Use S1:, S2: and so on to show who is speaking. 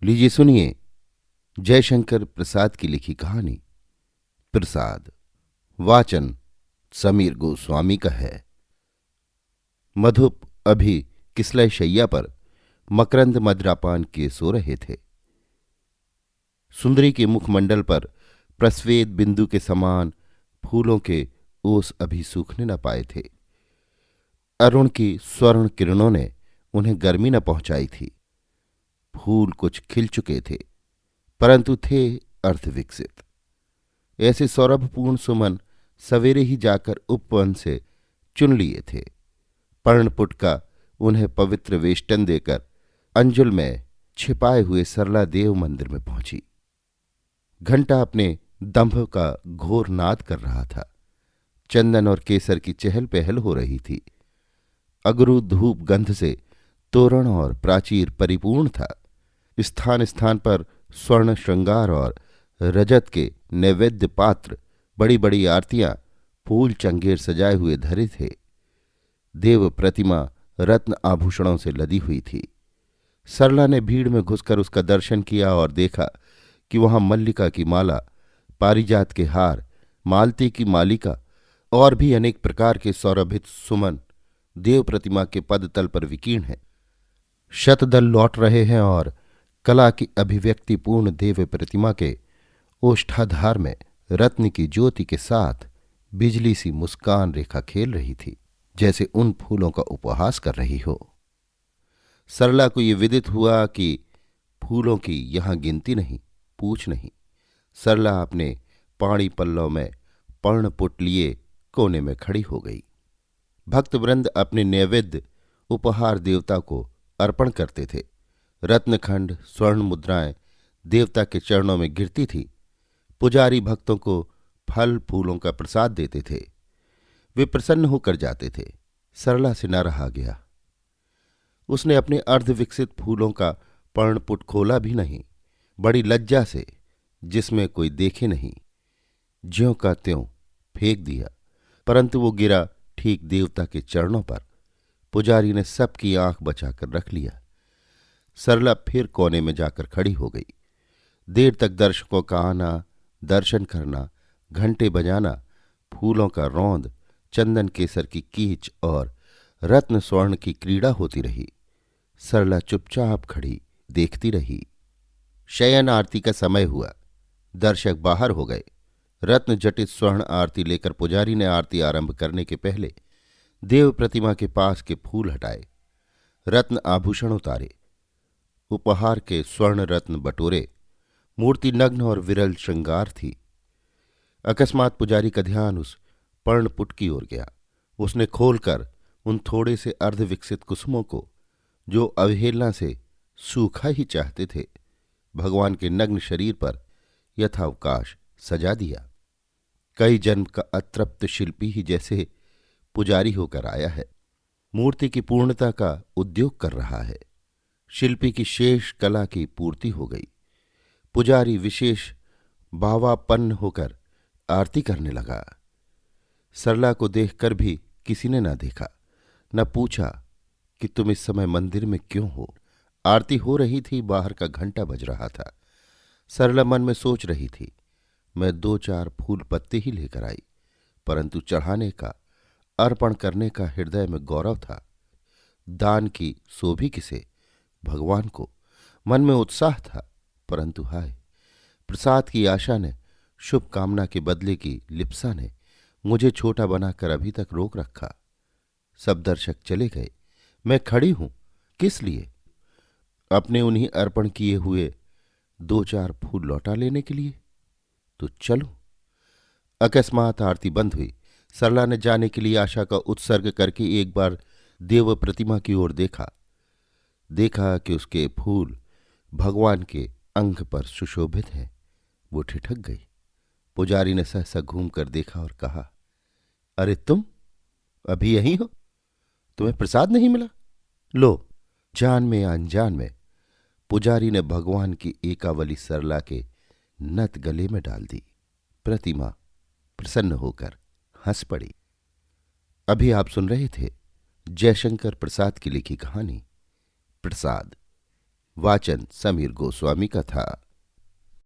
S1: लीजिए सुनिए जयशंकर प्रसाद की लिखी कहानी प्रसाद। वाचन समीर गोस्वामी का है। मधुप अभी किसलय शैया पर मकरंद मदिरापान किए सो रहे थे। सुंदरी के मुखमंडल पर प्रस्वेद बिंदु के समान फूलों के ओस अभी सूखने न पाए थे। अरुण की स्वर्ण किरणों ने उन्हें गर्मी न पहुंचाई थी। फूल कुछ खिल चुके थे, परंतु थे अर्धविकसित। ऐसे सौरभपूर्ण सुमन सवेरे ही जाकर उपवन से चुन लिए थे। पर्णपुट का उन्हें पवित्र वेष्टन देकर अंजुल में छिपाए हुए सरला देव मंदिर में पहुंची। घंटा अपने दंभ का घोर नाद कर रहा था। चंदन और केसर की चहल पहल हो रही थी। अगरू धूप गंध से तोरण और प्राचीर परिपूर्ण था। स्थान स्थान पर स्वर्ण श्रृंगार और रजत के नैवेद्य पात्र, बड़ी बड़ी आरतियां फूल चंगेर सजाए हुए धरे थे। देव प्रतिमा रत्न आभूषणों से लदी हुई थी। सरला ने भीड़ में घुसकर उसका दर्शन किया और देखा कि वहां मल्लिका की माला, पारिजात के हार, मालती की मालिका और भी अनेक प्रकार के सौरभित सुमन देव प्रतिमा के पदतल पर विकीर्ण हैं। शतदल लौट रहे हैं और कला की अभिव्यक्तिपूर्ण देव प्रतिमा के ओष्ठाधार में रत्न की ज्योति के साथ बिजली सी मुस्कान रेखा खेल रही थी, जैसे उन फूलों का उपहास कर रही हो। सरला को ये विदित हुआ कि फूलों की यहां गिनती नहीं, पूछ नहीं। सरला अपने पाणी पल्लव में पर्णपुट लिए कोने में खड़ी हो गई। भक्तवृंद अपने नैवेद्य उपहार देवता को अर्पण करते थे। रत्नखंड स्वर्ण मुद्राएं देवता के चरणों में गिरती थी। पुजारी भक्तों को फल फूलों का प्रसाद देते थे। वे प्रसन्न होकर जाते थे। सरला से न रहा गया। उसने अपने अर्धविकसित फूलों का पर्णपुट खोला भी नहीं। बड़ी लज्जा से, जिसमें कोई देखे नहीं, ज्यों का त्यों फेंक दिया, परंतु वो गिरा ठीक देवता के चरणों पर। पुजारी ने सबकी आंख बचाकर रख लिया। सरला फिर कोने में जाकर खड़ी हो गई। देर तक दर्शकों का आना, दर्शन करना, घंटे बजाना, फूलों का रौंद, चंदन केसर की कीच और रत्न स्वर्ण की क्रीड़ा होती रही। सरला चुपचाप खड़ी देखती रही। शयन आरती का समय हुआ। दर्शक बाहर हो गए। रत्न जटित स्वर्ण आरती लेकर पुजारी ने आरती आरंभ करने के पहले देव प्रतिमा के पास के फूल हटाए, रत्न आभूषण उतारे, उपहार के स्वर्ण रत्न बटोरे। मूर्ति नग्न और विरल श्रृंगार थी। अकस्मात पुजारी का ध्यान उस पर्णपुट की ओर गया। उसने खोलकर उन थोड़े से अर्धविकसित कुसुमों को, जो अवहेलना से सूखा ही चाहते थे, भगवान के नग्न शरीर पर यथावकाश सजा दिया। कई जन्म का अतृप्त शिल्पी ही जैसे पुजारी होकर आया है, मूर्ति की पूर्णता का उद्योग कर रहा है। शिल्पी की शेष कला की पूर्ति हो गई। पुजारी विशेष भावापन्न होकर आरती करने लगा। सरला को देखकर भी किसी ने न देखा, न पूछा कि तुम इस समय मंदिर में क्यों हो। आरती हो रही थी, बाहर का घंटा बज रहा था। सरला मन में सोच रही थी, मैं 2-4 फूल पत्ते ही लेकर आई, परंतु चढ़ाने का, अर्पण करने का हृदय में गौरव था। दान की सो भी किसे, भगवान को। मन में उत्साह था, परंतु हाय, प्रसाद की आशा ने, शुभ कामना के बदले की लिप्सा ने मुझे छोटा बनाकर अभी तक रोक रखा। सब दर्शक चले गए। मैं खड़ी हूं, किस लिए? अपने उन्हीं अर्पण किए हुए 2-4 फूल लौटा लेने के लिए। तो चलो। अकस्मात आरती बंद हुई। सरला ने जाने के लिए आशा का उत्सर्ग करके एक बार देव प्रतिमा की ओर देखा। देखा कि उसके फूल भगवान के अंग पर सुशोभित हैं। वो ठिठक गई। पुजारी ने सहसा घूम कर देखा और कहा, अरे तुम अभी यहीं हो? तुम्हें प्रसाद नहीं मिला? लो। जान में अनजान में पुजारी ने भगवान की एकावली सरला के नत गले में डाल दी। प्रतिमा प्रसन्न होकर हंस पड़ी। अभी आप सुन रहे थे जयशंकर प्रसाद की लिखी कहानी प्रसाद। वाचन समीर गोस्वामी का था।